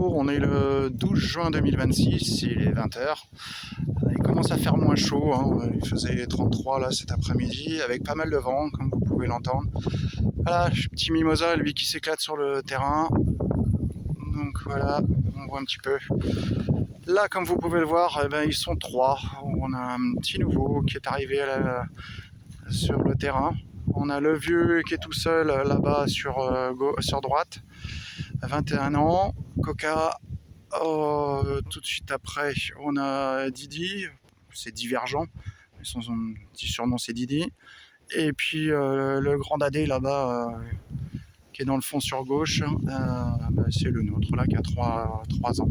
bonjour, on est le 12 juin 2026, il est 20h. Il commence à faire moins chaud, hein. Il faisait 33 là cet après-midi avec pas mal de vent comme vous pouvez l'entendre. Voilà, petit Mimosa lui qui s'éclate sur le terrain. Donc voilà, on voit un petit peu. Là comme vous pouvez le voir, ils sont trois. On a un petit nouveau qui est arrivé sur le terrain. On a le vieux qui est tout seul là-bas sur droite, 21 ans. Coca, tout de suite après, on a Didi, c'est Divergent, son petit surnom c'est Didi. Et puis le grand dadé là-bas, qui est dans le fond sur gauche, c'est le nôtre là qui a 3 ans.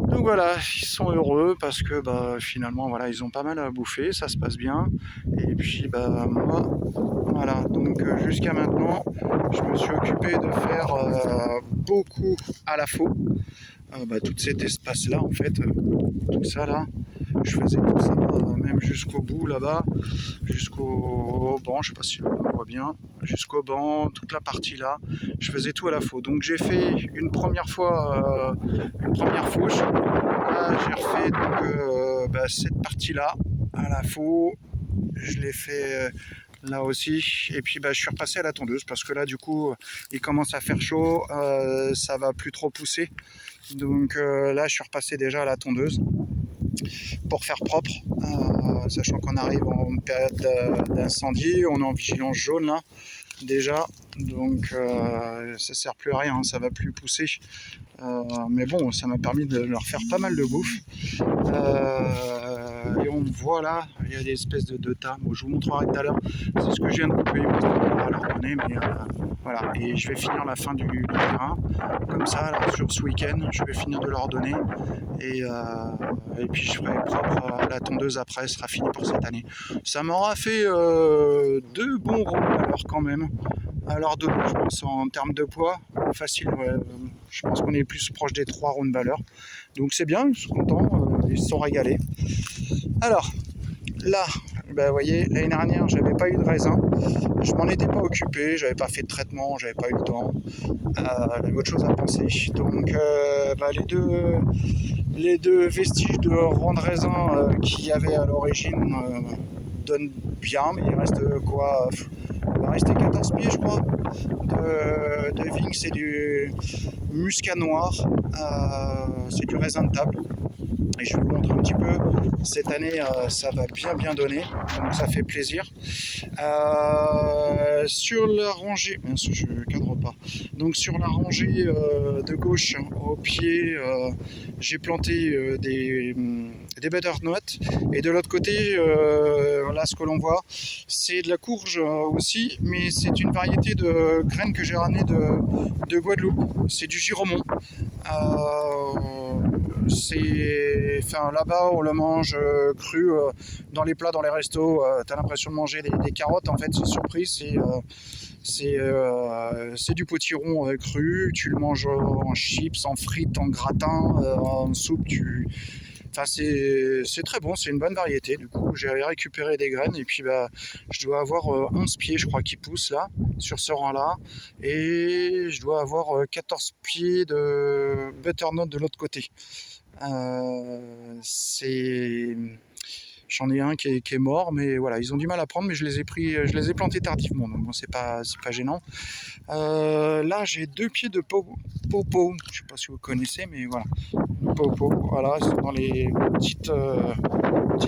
Donc voilà, ils sont heureux parce que finalement voilà, ils ont pas mal à bouffer, ça se passe bien. Et puis moi, voilà, donc jusqu'à maintenant, je me suis occupé de faire beaucoup à la faux. Tout cet espace là en fait, tout ça là, je faisais tout ça même jusqu'au bout là-bas, jusqu'au banc, je sais pas si on voit bien, jusqu'au banc, toute la partie là, je faisais tout à la faux. Donc j'ai fait une première fois une première fauche, là j'ai refait donc, cette partie là à la faux, je l'ai fait là aussi, et puis je suis repassé à la tondeuse parce que là du coup il commence à faire chaud, ça va plus trop pousser, donc là je suis repassé déjà à la tondeuse pour faire propre, sachant qu'on arrive en période d'incendie, on est en vigilance jaune là déjà, donc ça sert plus à rien, ça va plus pousser, mais bon, ça m'a permis de leur faire pas mal de bouffe. Et on voit là, il y a des espèces de tas. Bon, je vous montrerai tout à l'heure. C'est ce que je viens de couper, parce qu'on va leur donner, mais voilà. Et je vais finir la fin du terrain, comme ça, là, sur ce week-end, je vais finir de leur donner. Et puis je ferai propre la tondeuse après, ce sera fini pour cette année. Ça m'aura fait 2 bons ronds quand même. Alors je pense en termes de poids, facile, je pense qu'on est plus proche des 3 ronds de valeur. Donc c'est bien, je suis content, ils se sont régalés. Alors là, vous voyez, l'année dernière j'avais pas eu de raisin, je m'en étais pas occupé, j'avais pas fait de traitement, j'avais pas eu le temps, j'avais autre chose à penser. Donc les deux vestiges de rangs de raisin qu'il y avait à l'origine donnent bien, mais il reste quoi? Il va rester 14 pieds je crois de vigne, c'est du muscat noir, c'est du raisin de table. Et je vais vous montrer un petit peu, cette année ça va bien donner, donc ça fait plaisir. Sur la rangée, je ne cadre pas, donc sur la rangée de gauche au pied, j'ai planté des butternuts, et de l'autre côté, là ce que l'on voit, c'est de la courge aussi, mais c'est une variété de graines que j'ai ramené de Guadeloupe, c'est du giromont. Là-bas on le mange cru dans les plats, dans les restos, t'as l'impression de manger des carottes, en fait c'est surprise, c'est du potiron cru, tu le manges en chips, en frites, en gratin, en soupe, c'est très bon, c'est une bonne variété. Du coup j'ai récupéré des graines, et puis je dois avoir 11 pieds je crois qui poussent là sur ce rang là, et je dois avoir 14 pieds de butternut de l'autre côté. J'en ai un qui est mort, mais voilà, ils ont du mal à prendre, mais je les ai plantés tardivement, donc bon, c'est pas gênant. Là j'ai 2 pieds de popo, je sais pas si vous connaissez, mais voilà, popo, voilà, ils sont dans les petites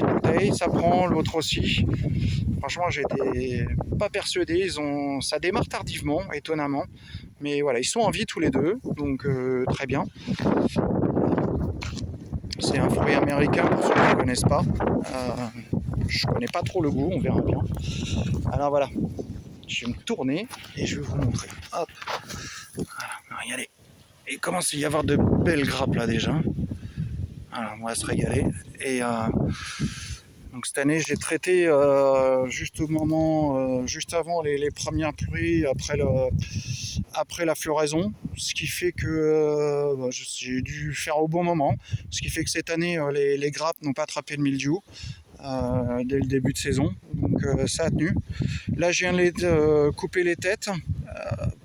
bouteilles, ça prend, l'autre aussi. Franchement, j'étais pas persuadé, ça démarre tardivement, étonnamment, mais voilà, ils sont en vie tous les deux, donc très bien. C'est un fruit américain pour ceux qui ne connaissent pas. Je connais pas trop le goût, on verra bien. Alors voilà, je vais me tourner et je vais vous montrer. Hop, voilà, regardez. Il commence à y avoir de belles grappes là déjà. Alors on va se régaler. Et donc cette année j'ai traité juste au moment, juste avant les premières pluies, après la floraison, ce qui fait que j'ai dû faire au bon moment, ce qui fait que cette année les grappes n'ont pas attrapé le mildiou. dès le début de saison, donc ça a tenu. Là, je viens de couper les têtes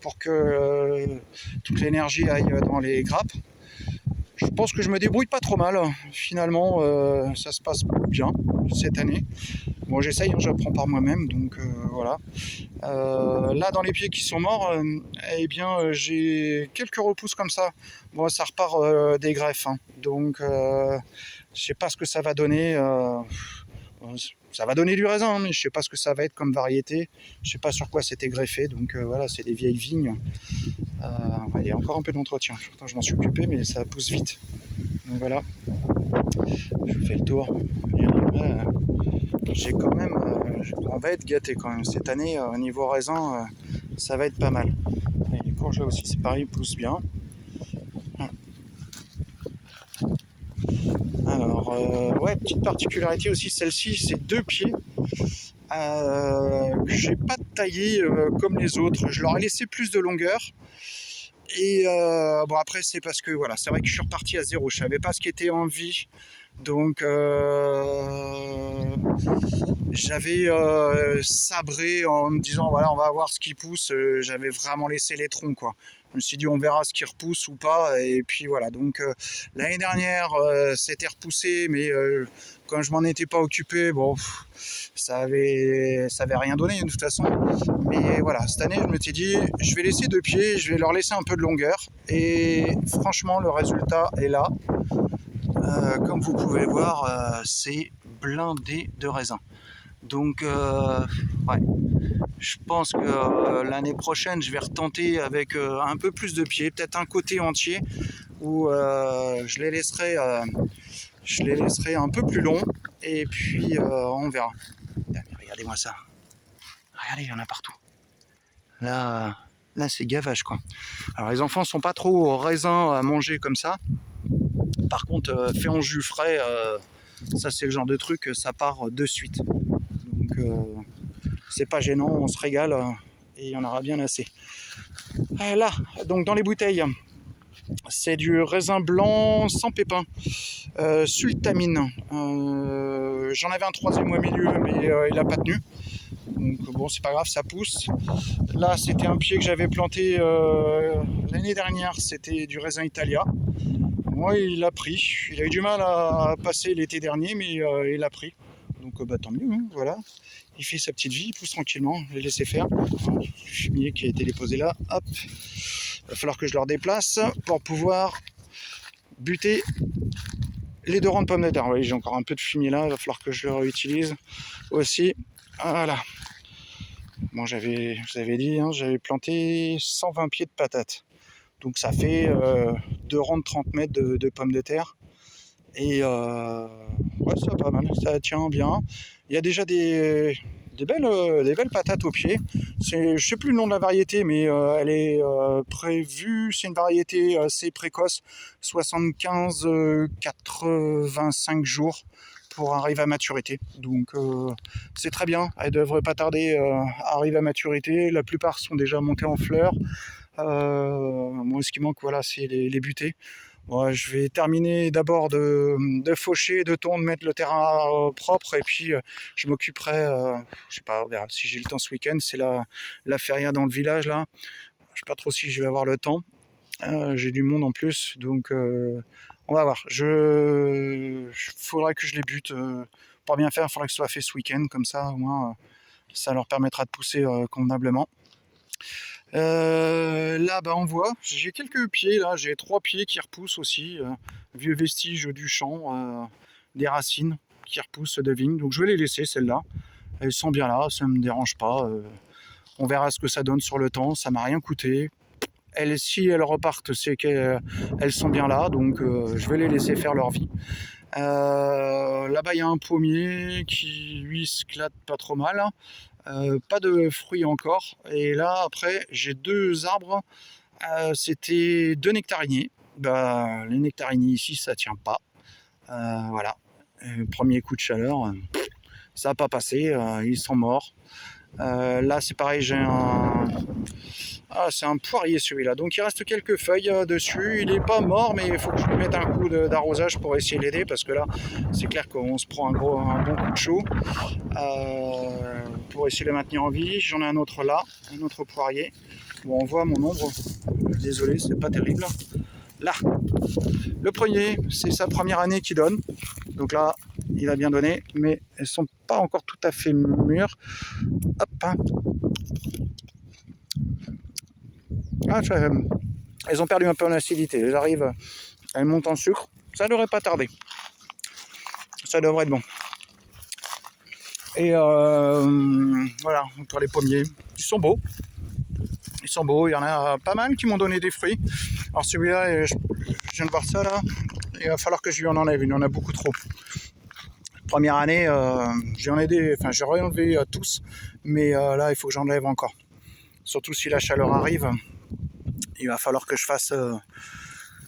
pour que toute l'énergie aille dans les grappes. Je pense que je me débrouille pas trop mal. Finalement, ça se passe bien cette année. Bon, j'essaye, hein, j'apprends par moi-même, donc voilà. Là, dans les pieds qui sont morts, eh bien, j'ai quelques repousses comme ça. Bon, ça repart des greffes, hein. Donc, je sais pas ce que ça va donner. Ça va donner du raisin, hein, mais je sais pas ce que ça va être comme variété. Je sais pas sur quoi c'était greffé, donc voilà, c'est des vieilles vignes. Il y a encore un peu d'entretien. Pourtant, je m'en suis occupé, mais ça pousse vite. Donc voilà, je fais le tour. J'ai quand même, on va être gâté quand même cette année au niveau raisin, ça va être pas mal. Et les courges là aussi, c'est pareil, ils poussent bien. Alors, ouais, petite particularité aussi, celle-ci, c'est 2 pieds que j'ai pas taillé comme les autres. Je leur ai laissé plus de longueur. Et bon, après, c'est parce que voilà, c'est vrai que je suis reparti à zéro. Je savais pas ce qui était en vie. Donc, j'avais sabré en me disant voilà, on va voir ce qui pousse. J'avais vraiment laissé les troncs, quoi. Je me suis dit on verra ce qui repousse ou pas. Et puis voilà. Donc, l'année dernière, c'était repoussé, mais quand je m'en étais pas occupé, bon, ça avait rien donné de toute façon. Mais voilà, cette année, je me suis dit, je vais laisser 2 pieds, je vais leur laisser un peu de longueur. Et franchement, le résultat est là. Comme vous pouvez voir, c'est blindé de raisin. Donc, ouais, je pense que l'année prochaine, je vais retenter avec un peu plus de pieds, peut-être un côté entier, où je les laisserai un peu plus longs, et puis on verra. Regardez-moi ça. Regardez, il y en a partout. Là, c'est gavage, quoi. Alors, les enfants sont pas trop au raisin à manger comme ça. Par contre, fait en jus frais, ça c'est le genre de truc, ça part de suite. Donc c'est pas gênant, on se régale et il y en aura bien assez. Là, donc dans les bouteilles, c'est du raisin blanc sans pépins, sultamine. J'en avais un troisième au milieu, mais il a pas tenu. Donc bon, c'est pas grave, ça pousse. Là, c'était un pied que j'avais planté l'année dernière, c'était du raisin Italia. Moi, il a pris. Il a eu du mal à passer l'été dernier, mais il a pris. Donc, tant mieux, hein, voilà. Il fait sa petite vie, il pousse tranquillement. Je l'ai laissé faire. Le fumier qui a été déposé là, hop. Il va falloir que je le redéplace pour pouvoir buter les 2 rangs de pommes de terre. Oui, j'ai encore un peu de fumier là, il va falloir que je le réutilise aussi. Voilà. Bon, je vous avais dit, hein, j'avais planté 120 pieds de patates. Donc ça fait 2 rangs de 30 mètres de pommes de terre. Et ouais, ça va pas mal, ça tient bien. Il y a déjà des belles patates au pied. Je sais plus le nom de la variété, mais elle est prévue. C'est une variété assez précoce, 75-85 jours pour arriver à maturité. Donc c'est très bien. Elle devrait pas tarder à arriver à maturité. La plupart sont déjà montées en fleurs. Moi, ce qui manque, voilà, c'est les butées. Bon, je vais terminer d'abord de faucher, de tondre, de mettre le terrain propre, et puis je m'occuperai, je sais pas, on verra si j'ai le temps ce week-end. C'est la feria dans le village là. Je sais pas trop si je vais avoir le temps. J'ai du monde en plus, donc on va voir. Faudrait que je les bute. Pour bien faire, il faudrait que ce soit fait ce week-end, comme ça au moins ça leur permettra de pousser convenablement. Là, on voit, j'ai quelques pieds, là, j'ai 3 pieds qui repoussent aussi, vieux vestiges du champ, des racines qui repoussent de vigne, donc je vais les laisser celles-là. Elles sont bien là, ça me dérange pas. On verra ce que ça donne sur le temps, ça m'a rien coûté. Si elles repartent, c'est qu'elles sont bien là, donc je vais les laisser faire leur vie. Là-bas, il y a un pommier qui, lui, s'éclate pas trop mal. Pas de fruits encore. Et là, après, j'ai 2 arbres. C'était 2 nectariniers. Les nectariniers ici, ça tient pas. Voilà. Premier coup de chaleur, ça n'a pas passé. Ils sont morts. Là, c'est pareil, j'ai Ah, c'est un poirier celui-là. Donc il reste quelques feuilles dessus. Il n'est pas mort, mais il faut que je lui mette un coup d'arrosage pour essayer de l'aider, parce que là, c'est clair qu'on se prend un bon coup de chaud pour essayer de le maintenir en vie. J'en ai un autre là, un autre poirier. Bon, on voit mon ombre. Désolé, c'est pas terrible. Là, le premier, c'est sa première année qui donne. Donc là, il a bien donné, mais elles sont pas encore tout à fait mûres. Hop, hein. Ah, elles ont perdu un peu en acidité. Elles montent en sucre. Ça devrait pas tarder. Ça devrait être bon. Et voilà, pour les pommiers, ils sont beaux. Ils sont beaux. Il y en a pas mal qui m'ont donné des fruits. Alors celui-là, je viens de voir ça là. Il va falloir que je lui en enlève. Il y en a beaucoup trop. Première année, j'ai enlevé tous, mais là, il faut que j'enlève encore. Surtout si la chaleur arrive, il va falloir que je fasse.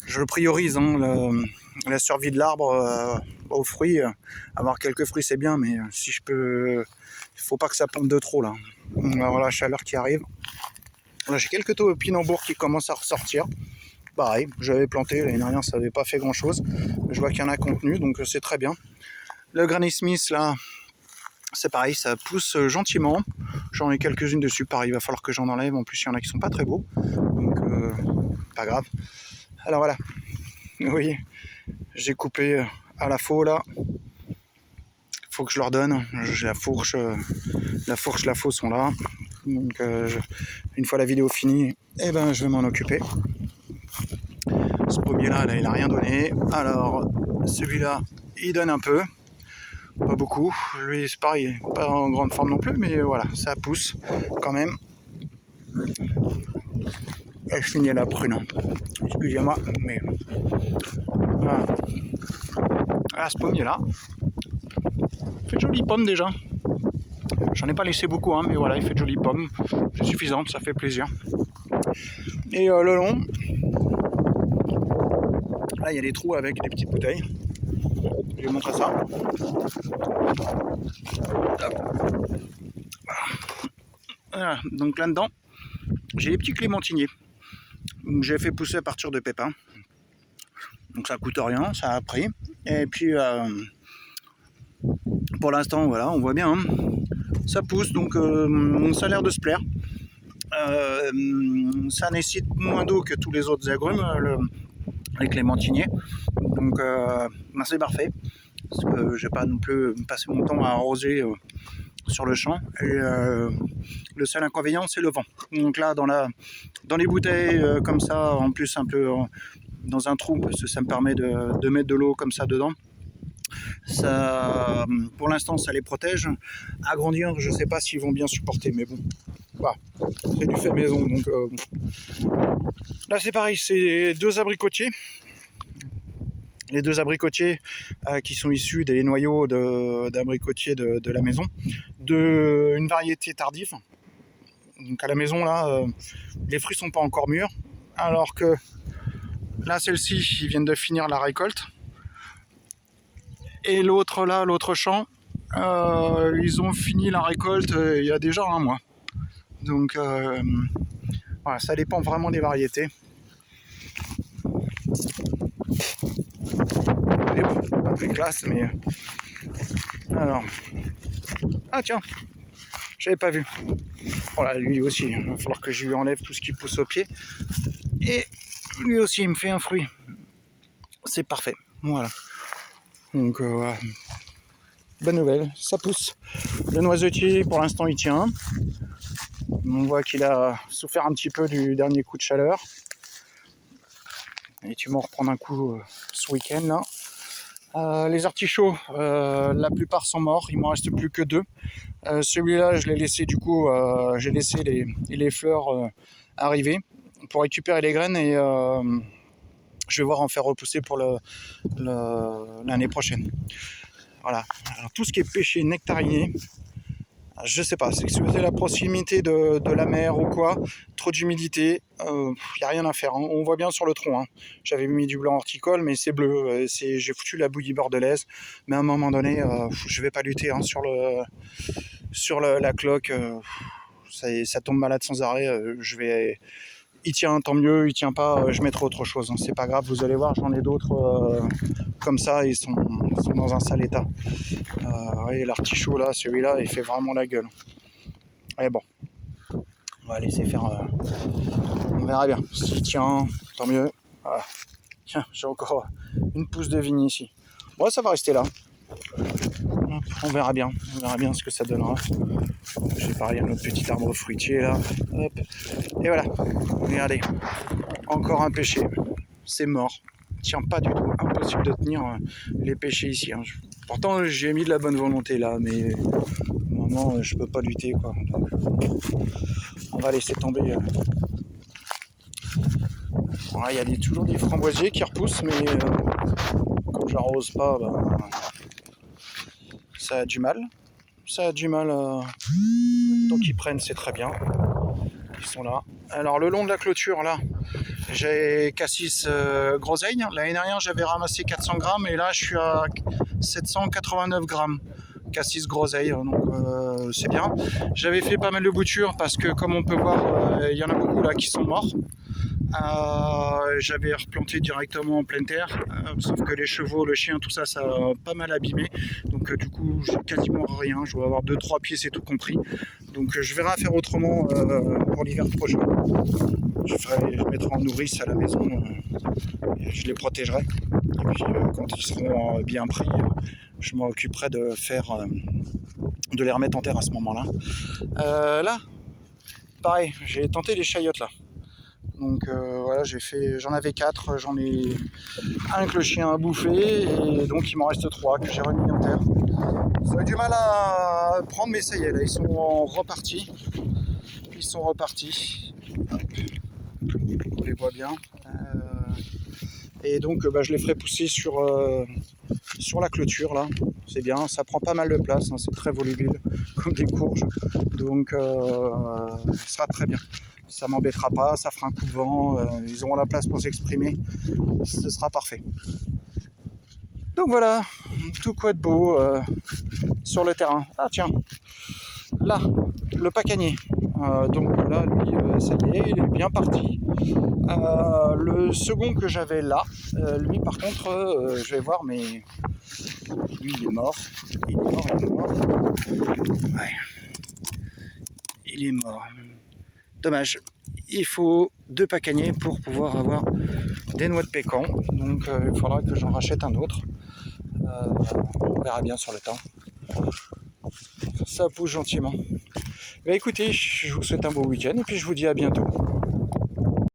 Je le priorise, hein, la survie de l'arbre aux fruits. Avoir quelques fruits, c'est bien, mais si je peux, il faut pas que ça pompe de trop là. On va avoir la chaleur qui arrive. Là, j'ai quelques topinambours qui commencent à ressortir. Pareil, j'avais planté l'année dernière, ça n'avait pas fait grand chose. Je vois qu'il y en a contenu, donc c'est très bien. Le Granny Smith là, c'est pareil, ça pousse gentiment. J'en ai quelques-unes dessus, pareil, il va falloir que j'en enlève. En plus, il y en a qui sont pas très beaux, donc pas grave. Alors voilà, vous voyez, j'ai coupé à la faux là. Faut que je leur donne. J'ai la fourche, la faux sont là. Donc une fois la vidéo finie, eh ben je vais m'en occuper. Ce pommier là, il a rien donné. Alors celui-là, il donne un peu. Pas beaucoup. Lui, c'est pareil, pas en grande forme non plus, mais voilà, ça pousse quand même. Et je finis la prune. Excusez-moi, mais voilà. Ah, ce pommier-là, fait de jolies pommes déjà. J'en ai pas laissé beaucoup, hein, mais voilà, il fait de jolies pommes. C'est suffisant, ça fait plaisir. Et le long, là, il y a des trous avec des petites bouteilles. Je vais vous montrer ça. Voilà. Donc là-dedans, j'ai des petits clémentiniers. Donc j'ai fait pousser à partir de pépins. Donc ça coûte rien, ça a pris. Et puis pour l'instant, voilà, on voit bien, hein, ça pousse, donc ça a l'air de se plaire. Ça nécessite moins d'eau que tous les autres agrumes, les clémentiniers. Donc c'est parfait. Parce que je vais pas non plus passer mon temps à arroser sur le champ. Et le seul inconvénient, c'est le vent. Donc là, dans les bouteilles comme ça, en plus un peu dans un trou, parce que ça me permet de mettre de l'eau comme ça dedans. Ça, pour l'instant, ça les protège. Agrandir, je sais pas s'ils vont bien supporter, mais bon, voilà, c'est du fait maison. Donc là, c'est pareil, c'est deux abricotiers. Les deux abricotiers qui sont issus des noyaux d'abricotiers de la maison, une variété tardive. Donc à la maison, là, les fruits sont pas encore mûrs, alors que là, celle-ci, ils viennent de finir la récolte. Et l'autre là, l'autre champ, ils ont fini la récolte il y a déjà un mois. Donc voilà, ça dépend vraiment des variétés. Et bon, pas très classe, mais alors, ah tiens, j'avais pas vu. Voilà, lui aussi, il va falloir que je lui enlève tout ce qui pousse au pied. Et lui aussi, il me fait un fruit. C'est parfait. Voilà. Donc voilà. Bonne nouvelle, ça pousse. Le noisetier, pour l'instant, il tient. On voit qu'il a souffert un petit peu du dernier coup de chaleur. Et tu m'en reprendre un coup ce week-end là. Les artichauts, la plupart sont morts, il m'en reste plus que 2. Celui-là, je l'ai laissé du coup, j'ai laissé les fleurs arriver pour récupérer les graines et je vais voir en faire repousser pour l'année prochaine. Voilà. Alors tout ce qui est pêcher nectarinier, je sais pas, c'est la proximité de la mer ou quoi, trop d'humidité, y a rien à faire, hein. On voit bien sur le tronc, hein. J'avais mis du blanc horticole, mais c'est bleu, j'ai foutu la bouillie bordelaise, mais à un moment donné, je vais pas lutter hein, sur la cloque, ça tombe malade sans arrêt. Il tient, tant mieux, il tient pas, je mettrai autre chose, hein. C'est pas grave, vous allez voir, j'en ai d'autres comme ça, ils sont dans un sale état. Et l'artichaut là, celui-là, il fait vraiment la gueule. Et bon, on va laisser faire, on verra bien. S'il tient, tant mieux. Voilà. Tiens, j'ai encore une pousse de vigne ici. Bon, ça va rester là. On verra bien ce que ça donnera. J'ai pareil un autre petit arbre fruitier là. Hop. Et voilà. Regardez. Encore un pêcher. C'est mort. Tient pas du tout. Impossible de tenir les pêchers ici. Hein. Pourtant j'ai mis de la bonne volonté là, mais vraiment je peux pas lutter quoi. Donc, on va laisser tomber. Il y a toujours des framboisiers qui repoussent, mais comme j'arrose pas, ça a du mal. Donc ils prennent, c'est très bien. Ils sont là. Alors le long de la clôture là, j'ai cassis groseille. L'année dernière j'avais ramassé 400 grammes et là je suis à 789 grammes. Cassis groseille, donc c'est bien. J'avais fait pas mal de boutures parce que comme on peut voir, il y en a beaucoup là qui sont morts. J'avais replanté directement en pleine terre, sauf que les chevaux, le chien, tout ça, ça a pas mal abîmé. Donc du coup, j'ai quasiment rien. Je dois avoir 2-3 pieds, c'est tout compris. Donc je verrai à faire autrement pour l'hiver prochain. Je mettrai en nourrice à la maison, je les protégerai. Et puis quand ils seront bien pris, je m'occuperai de les remettre en terre à ce moment-là. Là, pareil, j'ai tenté les chayotes là. Donc voilà, j'en avais 4, j'en ai un que le chien a bouffé, et donc il m'en reste 3 que j'ai remis en terre. Ça a eu du mal à prendre, mais ça y est, là, ils sont repartis. On les voit bien. Et donc je les ferai pousser sur la clôture là. C'est bien, ça prend pas mal de place, hein, c'est très volubile, comme des courges. Donc ça sera très bien. Ça m'embêtera pas, ça fera un coup de vent, ils auront la place pour s'exprimer, ce sera parfait. Donc voilà, tout quoi de beau sur le terrain. Ah tiens, là, le pacanier. Donc là, lui, ça y est, il est bien parti. Le second que j'avais là, lui par contre, je vais voir, mais lui il est mort. Ouais. Il est mort. Dommage. Il faut 2 pacaniers pour pouvoir avoir des noix de pécan. Donc il faudra que j'en rachète un autre. On verra bien sur le temps. Ça pousse gentiment. Écoutez, je vous souhaite un beau week-end et puis je vous dis à bientôt.